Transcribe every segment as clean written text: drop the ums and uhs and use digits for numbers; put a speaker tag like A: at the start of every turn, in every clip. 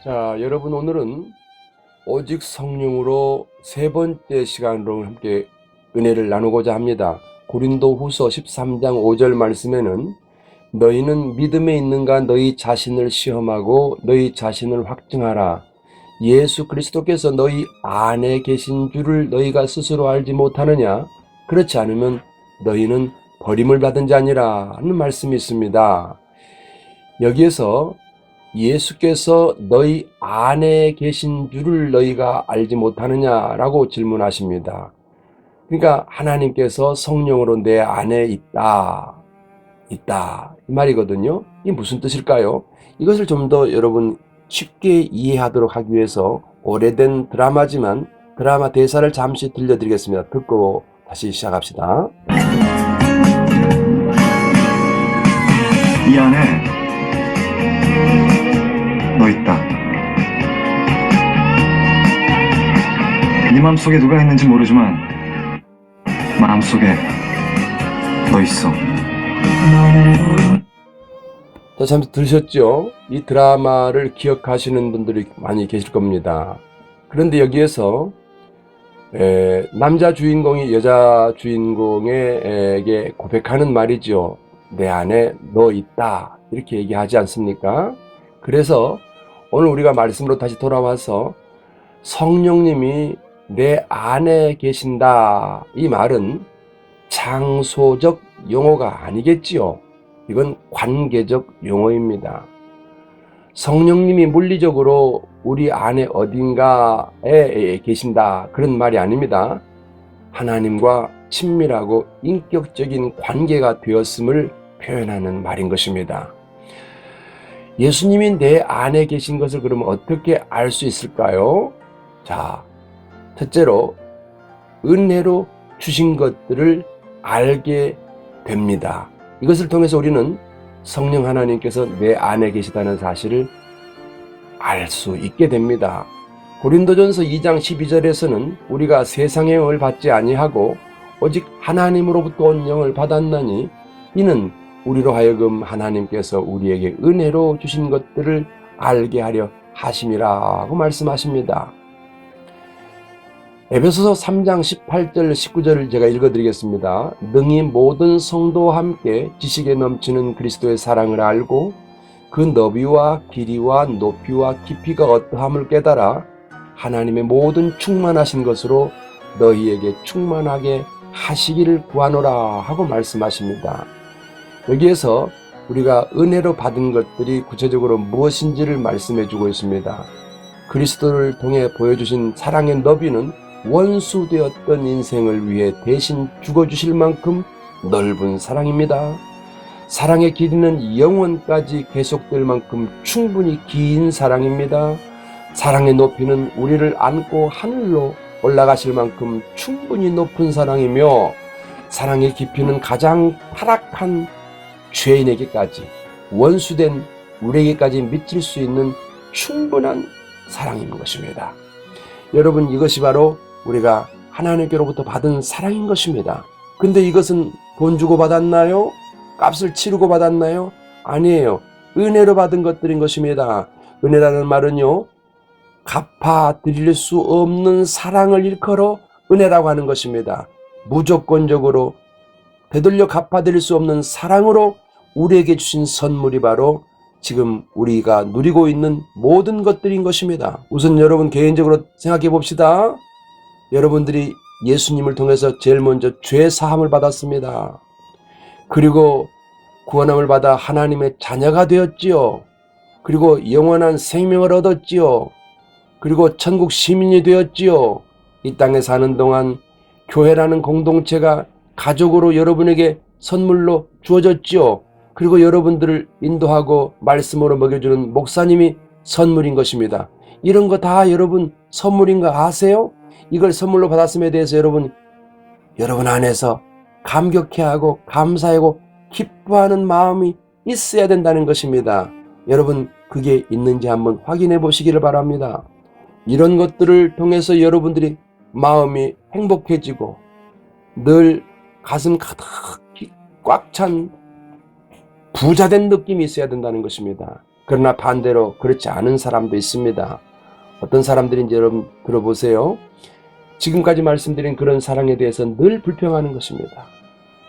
A: 자, 여러분 오늘은 오직 성령으로 세 번째 시간으로 함께 은혜를 나누고자 합니다. 고린도후서 13장 5절 말씀에는 너희는 믿음에 있는가 너희 자신을 시험하고 너희 자신을 확증하라. 예수 그리스도께서 너희 안에 계신 줄을 너희가 스스로 알지 못하느냐? 그렇지 않으면 너희는 버림을 받은 자니라 하는 말씀이 있습니다. 여기에서 예수께서 너희 안에 계신 줄을 너희가 알지 못하느냐라고 질문하십니다. 그러니까 하나님께서 성령으로 내 안에 있다 이 말이거든요. 이게 무슨 뜻일까요? 이것을 좀 더 여러분 쉽게 이해하도록 하기 위해서 오래된 드라마지만 드라마 대사를 잠시 들려드리겠습니다. 듣고 다시 시작합시다.
B: 이 안에 너 있다. 네 마음속에 누가 있는지 모르지만 마음속에 너 있어.
A: 자, 잠시 들으셨죠? 이 드라마를 기억하시는 분들이 많이 계실 겁니다. 그런데 여기에서 남자 주인공이 여자 주인공에게 고백하는 말이죠. 내 안에 너 있다 이렇게 얘기하지 않습니까? 그래서 오늘 우리가 말씀으로 다시 돌아와서 성령님이 내 안에 계신다 이 말은 장소적 용어가 아니겠지요. 이건 관계적 용어입니다. 성령님이 물리적으로 우리 안에 어딘가에 계신다 그런 말이 아닙니다. 하나님과 친밀하고 인격적인 관계가 되었음을 표현하는 말인 것입니다. 예수님이 내 안에 계신 것을 그러면 어떻게 알 수 있을까요? 자, 첫째로 은혜로 주신 것들을 알게 됩니다. 이것을 통해서 우리는 성령 하나님께서 내 안에 계시다는 사실을 알 수 있게 됩니다. 고린도전서 2장 12절에서는 우리가 세상의 영을 받지 아니하고 오직 하나님으로부터 온 영을 받았나니 이는 우리로 하여금 하나님께서 우리에게 은혜로 주신 것들을 알게 하려 하심이라고 말씀하십니다. 에베소서 3장 18절 19절을 제가 읽어드리겠습니다. 능히 모든 성도와 함께 지식에 넘치는 그리스도의 사랑을 알고 그 너비와 길이와 높이와 깊이가 어떠함을 깨달아 하나님의 모든 충만하신 것으로 너희에게 충만하게 하시기를 구하노라 하고 말씀하십니다. 여기에서 우리가 은혜로 받은 것들이 구체적으로 무엇인지를 말씀해 주고 있습니다. 그리스도를 통해 보여주신 사랑의 너비는 원수되었던 인생을 위해 대신 죽어주실 만큼 넓은 사랑입니다. 사랑의 길이는 영원까지 계속될 만큼 충분히 긴 사랑입니다. 사랑의 높이는 우리를 안고 하늘로 올라가실 만큼 충분히 높은 사랑이며 사랑의 깊이는 가장 타락한 죄인에게까지 원수된 우리에게까지 미칠 수 있는 충분한 사랑인 것입니다. 여러분, 이것이 바로 우리가 하나님께로부터 받은 사랑인 것입니다. 근데 이것은 돈 주고 받았나요? 값을 치르고 받았나요? 아니에요. 은혜로 받은 것들인 것입니다. 은혜라는 말은요, 갚아 드릴 수 없는 사랑을 일컬어 은혜라고 하는 것입니다. 무조건적으로 되돌려 갚아 드릴 수 없는 사랑으로 우리에게 주신 선물이 바로 지금 우리가 누리고 있는 모든 것들인 것입니다. 우선 여러분 개인적으로 생각해 봅시다. 여러분들이 예수님을 통해서 제일 먼저 죄 사함을 받았습니다. 그리고 구원함을 받아 하나님의 자녀가 되었지요. 그리고 영원한 생명을 얻었지요. 그리고 천국 시민이 되었지요. 이 땅에 사는 동안 교회라는 공동체가 가족으로 여러분에게 선물로 주어졌지요. 그리고 여러분들을 인도하고 말씀으로 먹여주는 목사님이 선물인 것입니다. 이런 거 다 여러분 선물인 거 아세요? 이걸 선물로 받았음에 대해서 여러분 안에서 감격해하고 감사하고 기뻐하는 마음이 있어야 된다는 것입니다. 여러분 그게 있는지 한번 확인해 보시기를 바랍니다. 이런 것들을 통해서 여러분들이 마음이 행복해지고 늘 가슴 가득히 꽉 찬 부자된 느낌이 있어야 된다는 것입니다. 그러나 반대로 그렇지 않은 사람도 있습니다. 어떤 사람들인지 여러분 들어보세요. 지금까지 말씀드린 그런 사랑에 대해서 늘 불평하는 것입니다.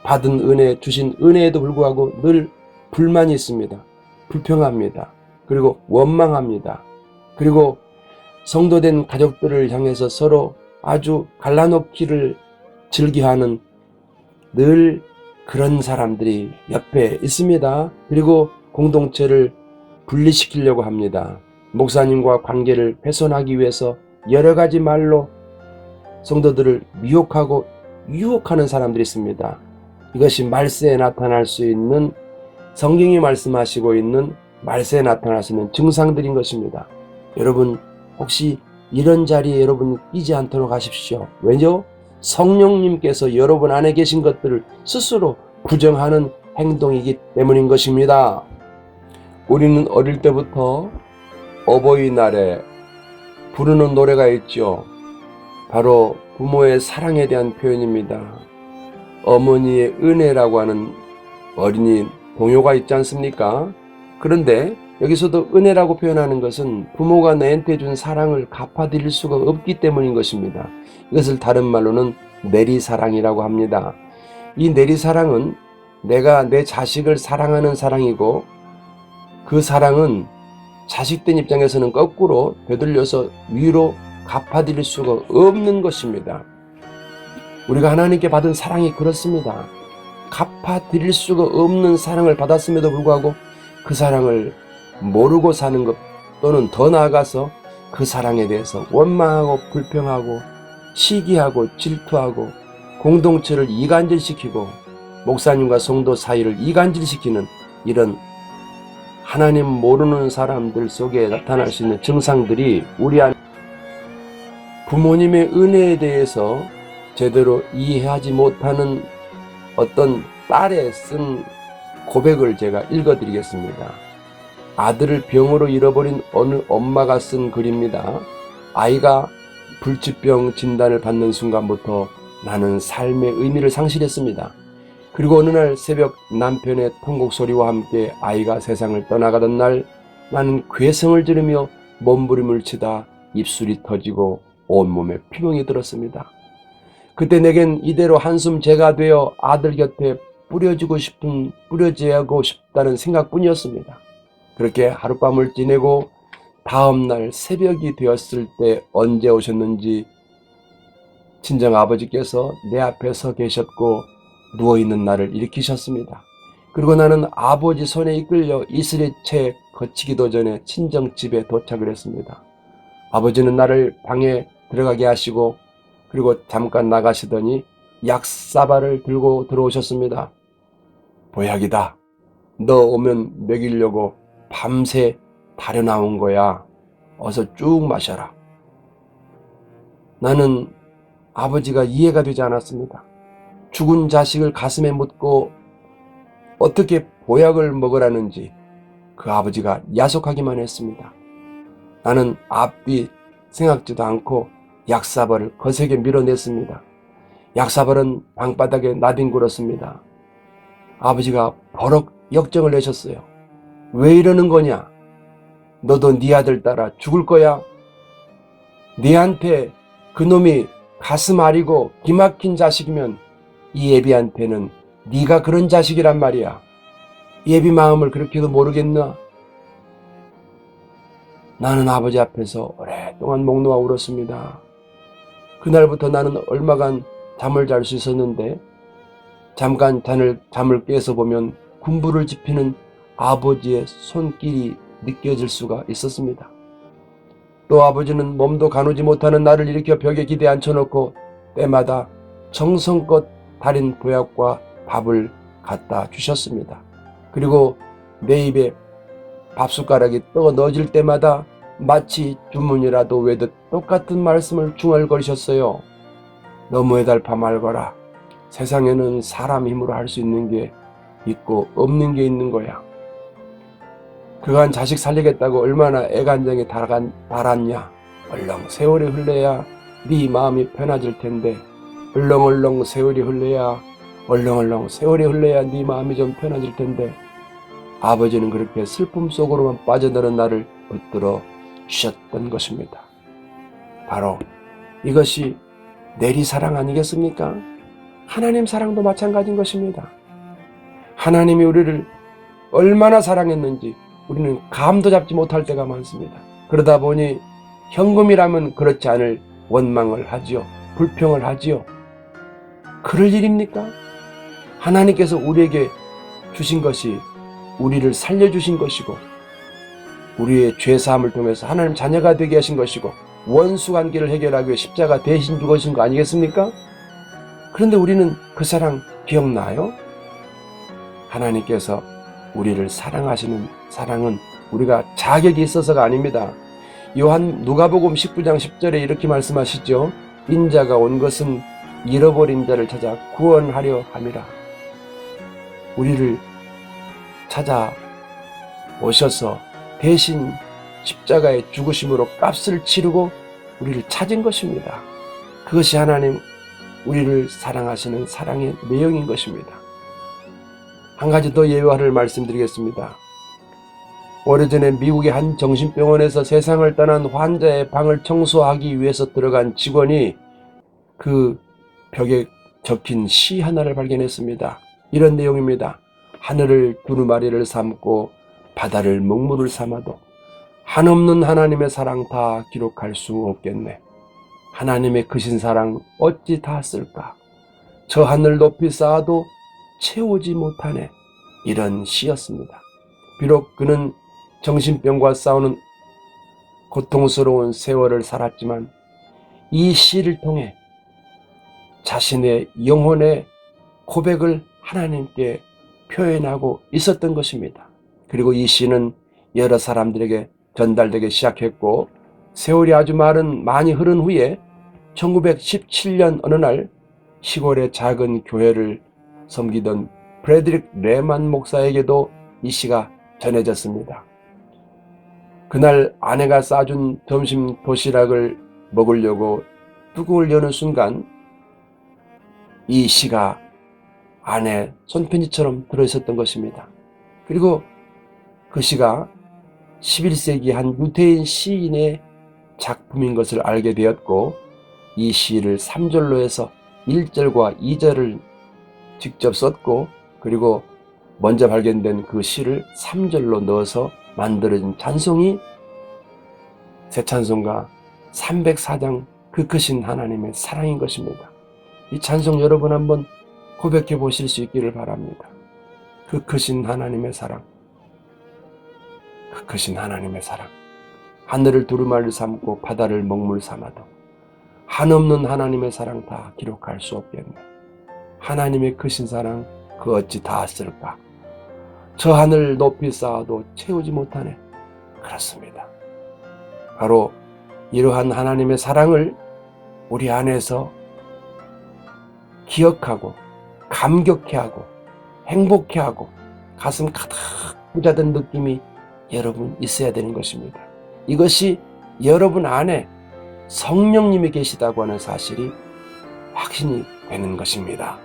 A: 받은 은혜, 주신 은혜에도 불구하고 늘 불만이 있습니다. 불평합니다. 그리고 원망합니다. 그리고 성도된 가족들을 향해서 서로 아주 갈라놓기를 즐겨하는 늘 그런 사람들이 옆에 있습니다. 그리고 공동체를 분리시키려고 합니다. 목사님과 관계를 훼손하기 위해서 여러 가지 말로 성도들을 미혹하고 유혹하는 사람들이 있습니다. 이것이 말세에 나타날 수 있는, 성경이 말씀하시고 있는 말세에 나타날 수 있는 증상들인 것입니다. 여러분 혹시 이런 자리에 여러분 끼지 않도록 하십시오. 왜죠? 성령님께서 여러분 안에 계신 것들을 스스로 부정하는 행동이기 때문인 것입니다. 우리는 어릴 때부터 어버이날에 부르는 노래가 있죠. 바로 부모의 사랑에 대한 표현입니다. 어머니의 은혜라고 하는 어린이 동요가 있지 않습니까? 그런데 여기서도 은혜라고 표현하는 것은 부모가 내한테 준 사랑을 갚아드릴 수가 없기 때문인 것입니다. 이것을 다른 말로는 내리사랑이라고 합니다. 이 내리사랑은 내가 내 자식을 사랑하는 사랑이고, 그 사랑은 자식된 입장에서는 거꾸로 되돌려서 위로 갚아드릴 수가 없는 것입니다. 우리가 하나님께 받은 사랑이 그렇습니다. 갚아드릴 수가 없는 사랑을 받았음에도 불구하고 그 사랑을 모르고 사는 것, 또는 더 나아가서 그 사랑에 대해서 원망하고 불평하고 시기하고 질투하고 공동체를 이간질시키고 목사님과 성도 사이를 이간질시키는 이런 하나님 모르는 사람들 속에 나타날 수 있는 증상들이 우리 안에, 부모님의 은혜에 대해서 제대로 이해하지 못하는 어떤 딸의 쓴 고백을 제가 읽어드리겠습니다. 아들을 병으로 잃어버린 어느 엄마가 쓴 글입니다. 아이가 불치병 진단을 받는 순간부터 나는 삶의 의미를 상실했습니다. 그리고 어느 날 새벽 남편의 통곡 소리와 함께 아이가 세상을 떠나가던 날, 나는 괴성을 지르며 몸부림을 치다 입술이 터지고 온몸에 피멍이 들었습니다. 그때 내겐 이대로 한숨 재가 되어 아들 곁에 뿌려지고 싶다는 생각뿐이었습니다. 그렇게 하룻밤을 지내고 다음날 새벽이 되었을 때 언제 오셨는지 친정 아버지께서 내 앞에 서 계셨고 누워있는 나를 일으키셨습니다. 그리고 나는 아버지 손에 이끌려 이슬의 채 거치기도 전에 친정집에 도착을 했습니다. 아버지는 나를 방에 들어가게 하시고 그리고 잠깐 나가시더니 약사발을 들고 들어오셨습니다. 보약이다. 너 오면 먹이려고 밤새 다려나온 거야. 어서 쭉 마셔라. 나는 아버지가 이해가 되지 않았습니다. 죽은 자식을 가슴에 묻고 어떻게 보약을 먹으라는지 그 아버지가 야속하기만 했습니다. 나는 앞뒤 생각지도 않고 약사발을 거세게 밀어냈습니다. 약사발은 방바닥에 나뒹굴었습니다. 아버지가 버럭 역정을 내셨어요. 왜 이러는 거냐? 너도 네 아들 따라 죽을 거야? 네한테 그놈이 가슴 아리고 기막힌 자식이면 이 애비한테는 네가 그런 자식이란 말이야. 애비 마음을 그렇게도 모르겠나? 나는 아버지 앞에서 오랫동안 목 놓아 울었습니다. 그날부터 나는 얼마간 잠을 잘 수 있었는데 잠깐 잠을 깨서 보면 군부를 지피는 아버지의 손길이 느껴질 수가 있었습니다. 또 아버지는 몸도 가누지 못하는 나를 일으켜 벽에 기대 앉혀놓고 때마다 정성껏 달인 보약과 밥을 갖다 주셨습니다. 그리고 내 입에 밥숟가락이 떠 넣어질 때마다 마치 주문이라도 외듯 똑같은 말씀을 중얼거리셨어요. 너무 애달파 말거라. 세상에는 사람 힘으로 할 수 있는 게 있고 없는 게 있는 거야. 그간 자식 살리겠다고 얼마나 애간장에 달았냐. 얼렁 세월이 흘러야 네 마음이 편해질 텐데, 얼렁얼렁 세월이 흘러야 네 마음이 좀 편해질 텐데, 아버지는 그렇게 슬픔 속으로만 빠져드는 나를 붙들어 주셨던 것입니다. 바로 이것이 내리사랑 아니겠습니까? 하나님 사랑도 마찬가지인 것입니다. 하나님이 우리를 얼마나 사랑했는지 우리는 감도 잡지 못할 때가 많습니다. 그러다 보니 현금이라면 그렇지 않을 원망을 하지요. 불평을 하지요. 그럴 일입니까? 하나님께서 우리에게 주신 것이 우리를 살려주신 것이고 우리의 죄사함을 통해서 하나님 자녀가 되게 하신 것이고 원수관계를 해결하기 위해 십자가 대신 죽으신 거 아니겠습니까? 그런데 우리는 그 사랑 기억나요? 하나님께서 우리를 사랑하시는 사랑은 우리가 자격이 있어서가 아닙니다. 누가복음 19장 10절에 이렇게 말씀하시죠. 인자가 온 것은 잃어버린 자를 찾아 구원하려 함이라. 우리를 찾아 오셔서 대신 십자가의 죽으심으로 값을 치르고 우리를 찾은 것입니다. 그것이 하나님 우리를 사랑하시는 사랑의 내용인 것입니다. 한 가지 더 예화를 말씀드리겠습니다. 오래전에 미국의 한 정신병원에서 세상을 떠난 환자의 방을 청소하기 위해서 들어간 직원이 그 벽에 적힌 시 하나를 발견했습니다. 이런 내용입니다. 하늘을 두루마리를 삼고 바다를 먹물을 삼아도 한없는 하나님의 사랑 다 기록할 수 없겠네. 하나님의 크신 사랑 어찌 다 쓸까? 저 하늘 높이 쌓아도 채우지 못하네. 이런 시였습니다. 비록 그는 정신병과 싸우는 고통스러운 세월을 살았지만 이 시를 통해 자신의 영혼의 고백을 하나님께 표현하고 있었던 것입니다. 그리고 이 시는 여러 사람들에게 전달되기 시작했고 세월이 아주 많이 흐른 후에 1917년 어느 날 시골의 작은 교회를 섬기던 프레드릭 레만 목사에게도 이 시가 전해졌습니다. 그날 아내가 싸준 점심 도시락을 먹으려고 뚜껑을 여는 순간 이 시가 아내 손편지처럼 들어있었던 것입니다. 그리고 그 시가 11세기 한 유태인 시인의 작품인 것을 알게 되었고 이 시를 3절로 해서 1절과 2절을 직접 썼고 그리고 먼저 발견된 그 시를 3절로 넣어서 만들어진 찬송이 새 찬송가 304장 그 크신 하나님의 사랑인 것입니다. 이 찬송 여러분 한번 고백해 보실 수 있기를 바랍니다. 그 크신 하나님의 사랑, 그 크신 하나님의 사랑. 하늘을 두루마리를 삼고 바다를 먹물 삼아도 한없는 하나님의 사랑 다 기록할 수 없겠네. 하나님의 크신 사랑 그 어찌 다 쓸까? 저 하늘 높이 쌓아도 채우지 못하네. 그렇습니다. 바로 이러한 하나님의 사랑을 우리 안에서 기억하고 감격해하고 행복해하고 가슴 가득 부자된 느낌이 여러분 있어야 되는 것입니다. 이것이 여러분 안에 성령님이 계시다고 하는 사실이 확신이 되는 것입니다.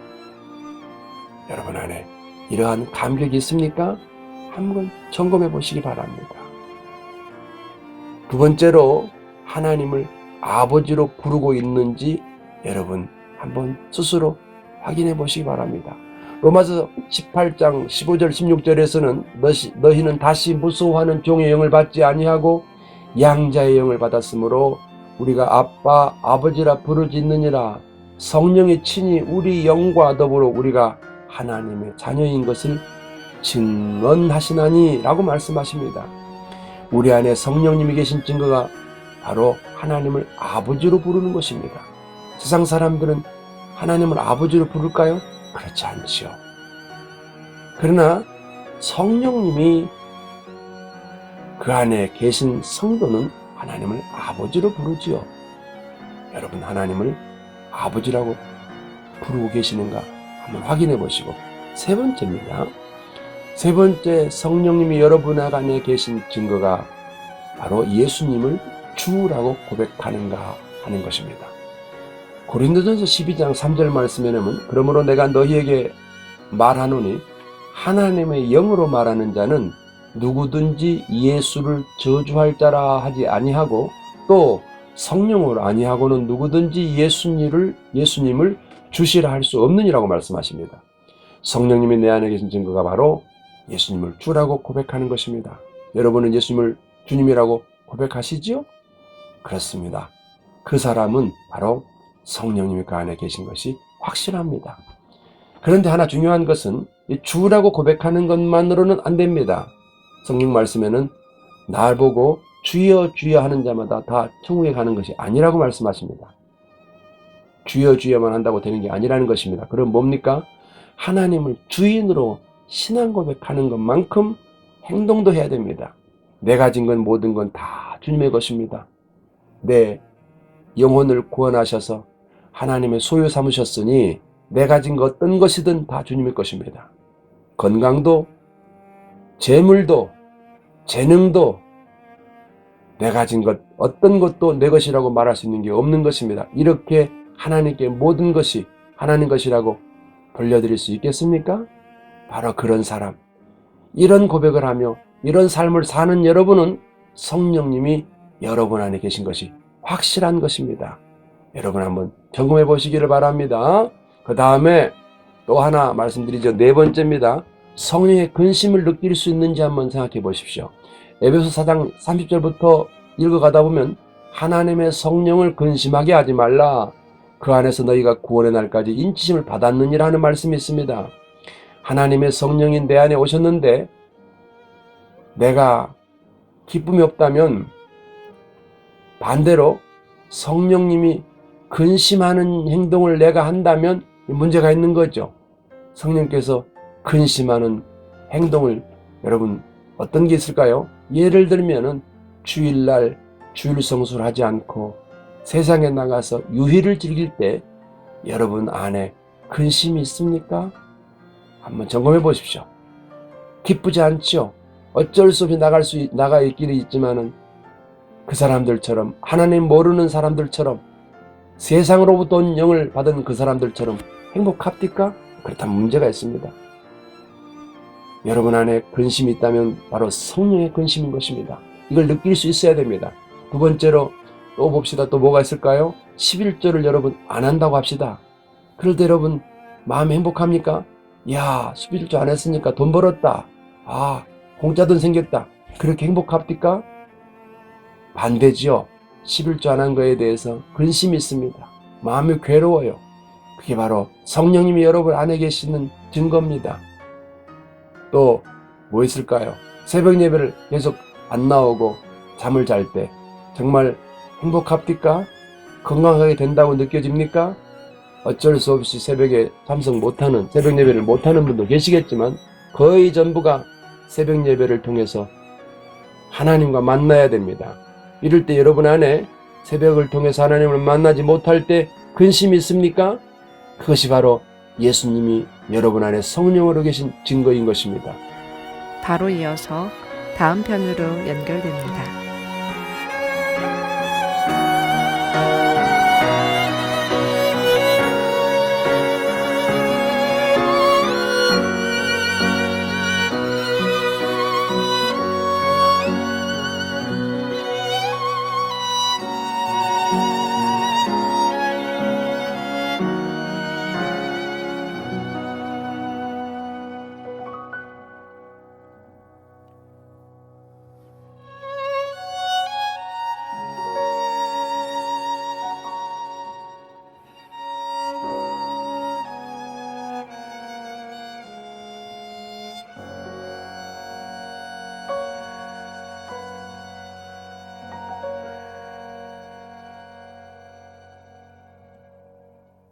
A: 여러분 안에 이러한 감격이 있습니까? 한번 점검해 보시기 바랍니다. 두 번째로 하나님을 아버지로 부르고 있는지 여러분 한번 스스로 확인해 보시기 바랍니다. 로마서 18장 15절 16절에서는 너희는 다시 무서워하는 종의 영을 받지 아니하고 양자의 영을 받았으므로 우리가 아빠 아버지라 부르짖느니라. 성령이 친히 우리 영과 더불어 우리가 하나님의 자녀인 것을 증언하시나니 라고 말씀하십니다. 우리 안에 성령님이 계신 증거가 바로 하나님을 아버지로 부르는 것입니다. 세상 사람들은 하나님을 아버지로 부를까요? 그렇지 않지요. 그러나 성령님이 그 안에 계신 성도는 하나님을 아버지로 부르지요. 여러분 하나님을 아버지라고 부르고 계시는가 한번 확인해 보시고 세 번째입니다. 세 번째 성령님이 여러분 안에 계신 증거가 바로 예수님을 주라고 고백하는가 하는 것입니다. 고린도전서 12장 3절 말씀에는 그러므로 내가 너희에게 말하노니 하나님의 영으로 말하는 자는 누구든지 예수를 저주할 자라 하지 아니하고 또 성령으로 아니하고는 누구든지 예수님을 주시라 할 수 없느니라고 말씀하십니다. 성령님이 내 안에 계신 증거가 바로 예수님을 주라고 고백하는 것입니다. 여러분은 예수님을 주님이라고 고백하시지요? 그렇습니다. 그 사람은 바로 성령님이 그 안에 계신 것이 확실합니다. 그런데 하나 중요한 것은 이 주라고 고백하는 것만으로는 안 됩니다. 성경 말씀에는 날 보고 주여 주여 하는 자마다 다 천국에 가는 것이 아니라고 말씀하십니다. 주여 주여만 한다고 되는 게 아니라는 것입니다. 그럼 뭡니까? 하나님을 주인으로 신앙 고백하는 것만큼 행동도 해야 됩니다. 내가 가진 건 모든 건 다 주님의 것입니다. 내 영혼을 구원하셔서 하나님의 소유 삼으셨으니 내가 가진 것 어떤 것이든 다 주님의 것입니다. 건강도, 재물도, 재능도, 내가 가진 것 어떤 것도 내 것이라고 말할 수 있는 게 없는 것입니다. 이렇게 하나님께 모든 것이 하나님 것이라고 돌려드릴 수 있겠습니까? 바로 그런 사람, 이런 고백을 하며 이런 삶을 사는 여러분은 성령님이 여러분 안에 계신 것이 확실한 것입니다. 여러분 한번 점검해 보시기를 바랍니다. 그 다음에 또 하나 말씀드리죠. 네 번째입니다. 성령의 근심을 느낄 수 있는지 한번 생각해 보십시오. 에베소 4장 30절부터 읽어가다 보면 하나님의 성령을 근심하게 하지 말라. 그 안에서 너희가 구원의 날까지 인치심을 받았느니라 하는 말씀이 있습니다. 하나님의 성령이 내 안에 오셨는데 내가 기쁨이 없다면 반대로 성령님이 근심하는 행동을 내가 한다면 문제가 있는 거죠. 성령께서 근심하는 행동을 여러분 어떤 게 있을까요? 예를 들면은 주일날 주일 성수를 하지 않고 세상에 나가서 유희를 즐길 때 여러분 안에 근심이 있습니까? 한번 점검해 보십시오. 기쁘지 않죠? 어쩔 수 없이 나가 있기는 있지만은 그 사람들처럼 하나님 모르는 사람들처럼 세상으로부터 온 영을 받은 그 사람들처럼 행복합니까? 그렇다면 문제가 있습니다. 여러분 안에 근심이 있다면 바로 성령의 근심인 것입니다. 이걸 느낄 수 있어야 됩니다. 두 번째로 또 봅시다. 또 뭐가 있을까요? 11조를 여러분 안 한다고 합시다. 그럴 때 여러분 마음이 행복합니까? 야, 11조 안 했으니까 돈 벌었다. 아, 공짜 돈 생겼다. 그렇게 행복합니까? 반대지요. 11조 안 한 거에 대해서 근심이 있습니다. 마음이 괴로워요. 그게 바로 성령님이 여러분 안에 계시는 증거입니다. 또 뭐 있을까요? 새벽 예배를 계속 안 나오고 잠을 잘 때 정말 행복합니까? 건강하게 된다고 느껴집니까? 어쩔 수 없이 새벽에 참석 못하는, 새벽 예배를 못하는 분도 계시겠지만 거의 전부가 새벽 예배를 통해서 하나님과 만나야 됩니다. 이럴 때 여러분 안에 새벽을 통해서 하나님을 만나지 못할 때 근심이 있습니까? 그것이 바로 예수님이 여러분 안에 성령으로 계신 증거인 것입니다.
C: 바로 이어서 다음 편으로 연결됩니다.